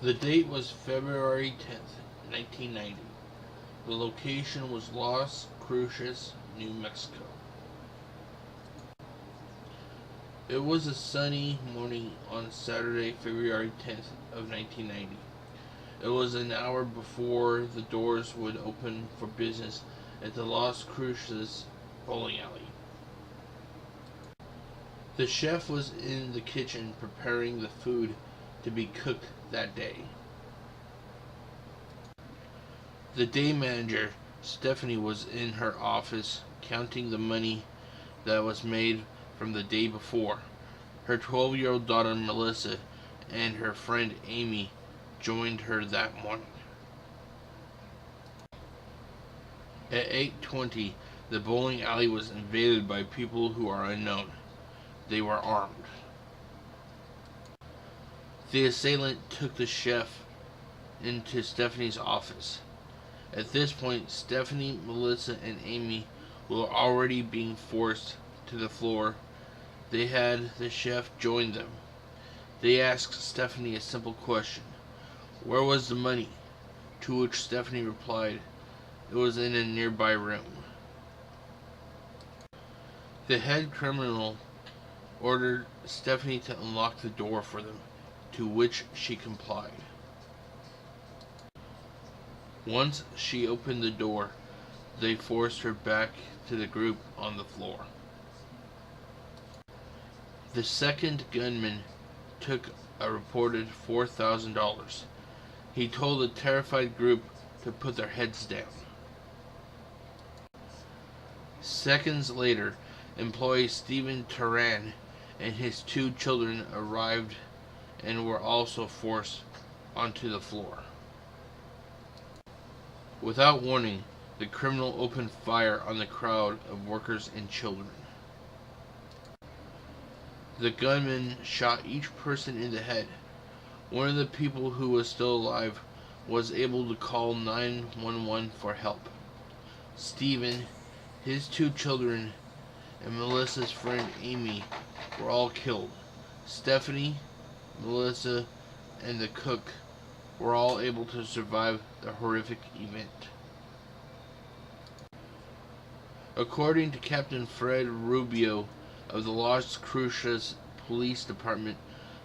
The date was February 10th, 1990. The location was Las Cruces, New Mexico. It was a sunny morning on Saturday, February 10th of 1990. It was an hour before the doors would open for business at the Las Cruces Bowling Alley. The chef was in the kitchen preparing the food to be cooked that day. The day manager, Stephanie, was in her office counting the money that was made from the day before. Her 12-year-old daughter Melissa and her friend Amy joined her that morning. At 8:20, the bowling alley was invaded by people who are unknown. They were armed. The assailant took the chef into Stephanie's office. At this point, Stephanie, Melissa, and Amy were already being forced to the floor. They had the chef join them. They asked Stephanie a simple question: where was the money? To which Stephanie replied, it was in a nearby room. The head criminal ordered Stephanie to unlock the door for them, to which she complied. Once she opened the door, they forced her back to the group on the floor. The second gunman took a reported $4,000. He told the terrified group to put their heads down. Seconds later, employee Stephen Teran and his 2 children arrived and were also forced onto the floor. Without warning, the criminal opened fire on the crowd of workers and children. The gunman shot each person in the head. One of the people who was still alive was able to call 911 for help. Stephen, his 2 children, and Melissa's friend Amy were all killed. Stephanie, Melissa, and the cook were all able to survive the horrific event. According to Captain Fred Rubio of the Las Cruces Police Department,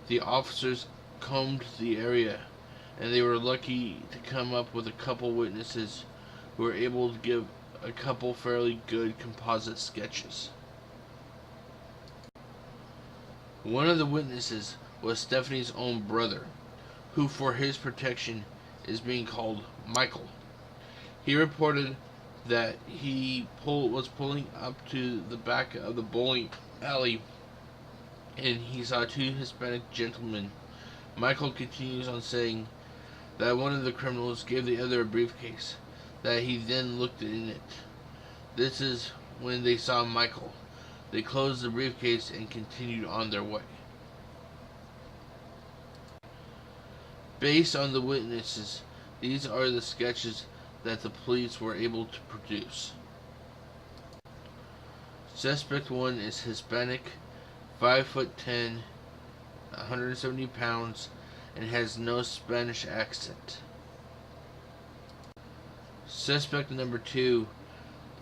the officers combed the area, and they were lucky to come up with a couple witnesses who were able to give a couple fairly good composite sketches. One of the witnesses was Stephanie's own brother, who for his protection is being called Michael. He reported that he was pulling up to the back of the bowling alley and he saw 2 Hispanic gentlemen. Michael continues on saying that one of the criminals gave the other a briefcase, that he then looked in it. This is when they saw Michael. They closed the briefcase and continued on their way. Based on the witnesses, these are the sketches that the police were able to produce. Suspect 1 is Hispanic, 5'10", 170 pounds, and has no Spanish accent. Suspect number 2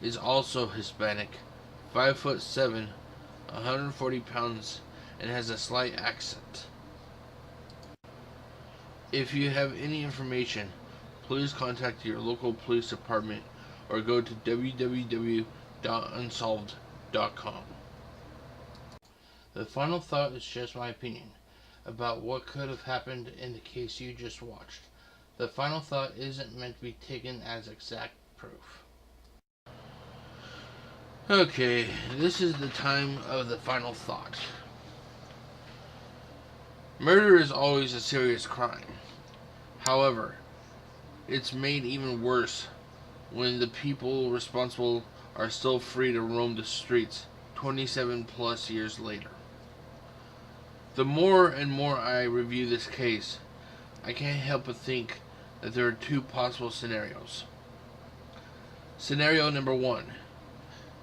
is also Hispanic, 5'7", 140 pounds, and has a slight accent. If you have any information, please contact your local police department or go to www.unsolved.com. The final thought is just my opinion about what could have happened in the case you just watched. The final thought isn't meant to be taken as exact proof. Okay, this is the time of the final thought. Murder is always a serious crime. However, it's made even worse when the people responsible are still free to roam the streets 27 plus years later. The more and more I review this case, I can't help but think that there are 2 possible scenarios. Scenario number 1.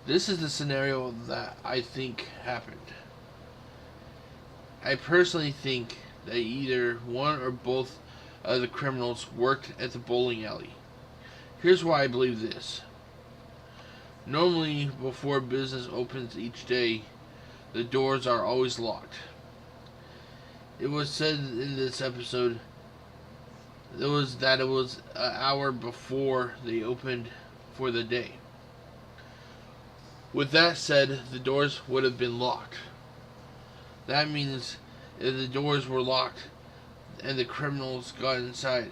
This is the scenario that I think happened. I personally think that either one or both of the criminals worked at the bowling alley. Here's why I believe this. Normally, before business opens each day, the doors are always locked. It was said in this episode that it was an hour before they opened for the day. With that said, the doors would have been locked. That means if the doors were locked and the criminals got inside,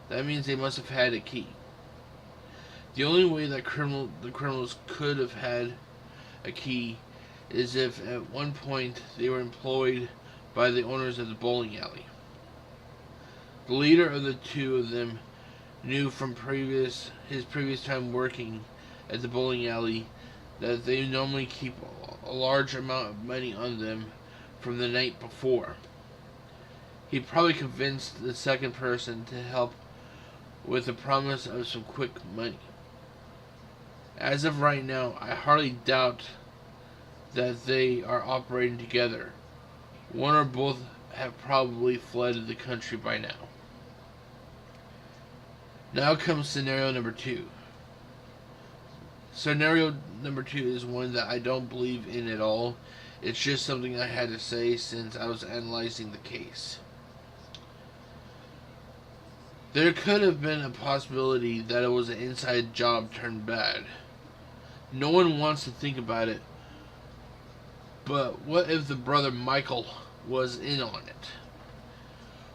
that means they must have had a key. The only way that the criminals could have had a key is if at one point they were employed by the owners of the bowling alley. The leader of the two of them knew from his previous time working at the bowling alley that they normally keep a large amount of money on them from the night before. He probably convinced the second person to help with the promise of some quick money. As of right now, I hardly doubt that they are operating together. One or both have probably fled the country by now. Now comes scenario number 2. Scenario number 2 is one that I don't believe in at all. It's just something I had to say since I was analyzing the case. There could have been a possibility that it was an inside job turned bad. No one wants to think about it, but what if the brother Michael was in on it?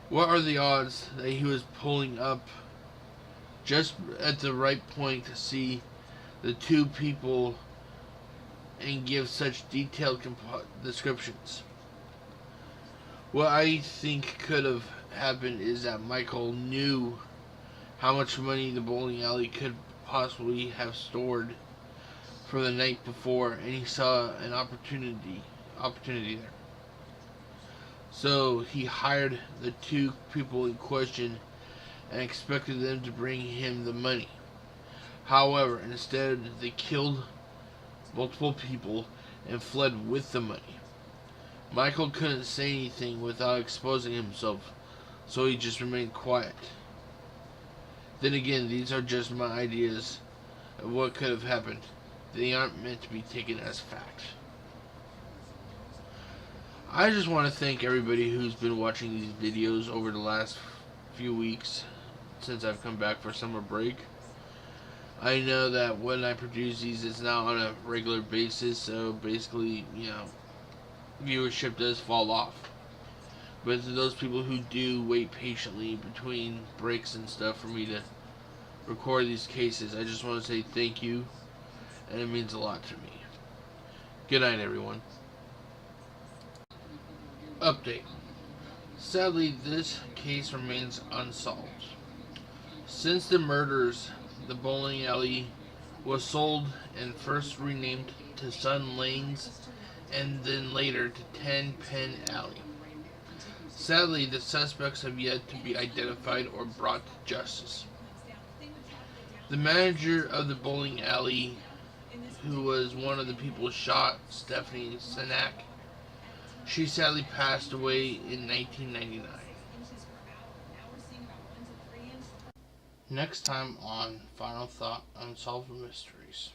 What are the odds that he was pulling up just at the right point to see the two people and give such detailed descriptions? What I think could have happened is that Michael knew how much money the bowling alley could possibly have stored for the night before, and he saw an opportunity there. So he hired the two people in question and expected them to bring him the money. However, instead they killed multiple people and fled with the money. Michael couldn't say anything without exposing himself, so he just remained quiet. Then again, these are just my ideas of what could have happened. They aren't meant to be taken as fact. I just want to thank everybody who's been watching these videos over the last few weeks since I've come back for summer break. I know that when I produce these, it's not on a regular basis, so basically, viewership does fall off. But to those people who do wait patiently between breaks and stuff for me to record these cases, I just want to say thank you, and it means a lot to me. Good night, everyone. Update. Sadly, this case remains unsolved. Since the murders, the bowling alley was sold and first renamed to Sun Lanes and then later to 10 Penn Alley. Sadly, the suspects have yet to be identified or brought to justice. The manager of the bowling alley, who was one of the people shot, Stephanie Senac, she sadly passed away in 1999. Next time on Final Thought Unsolved Mysteries.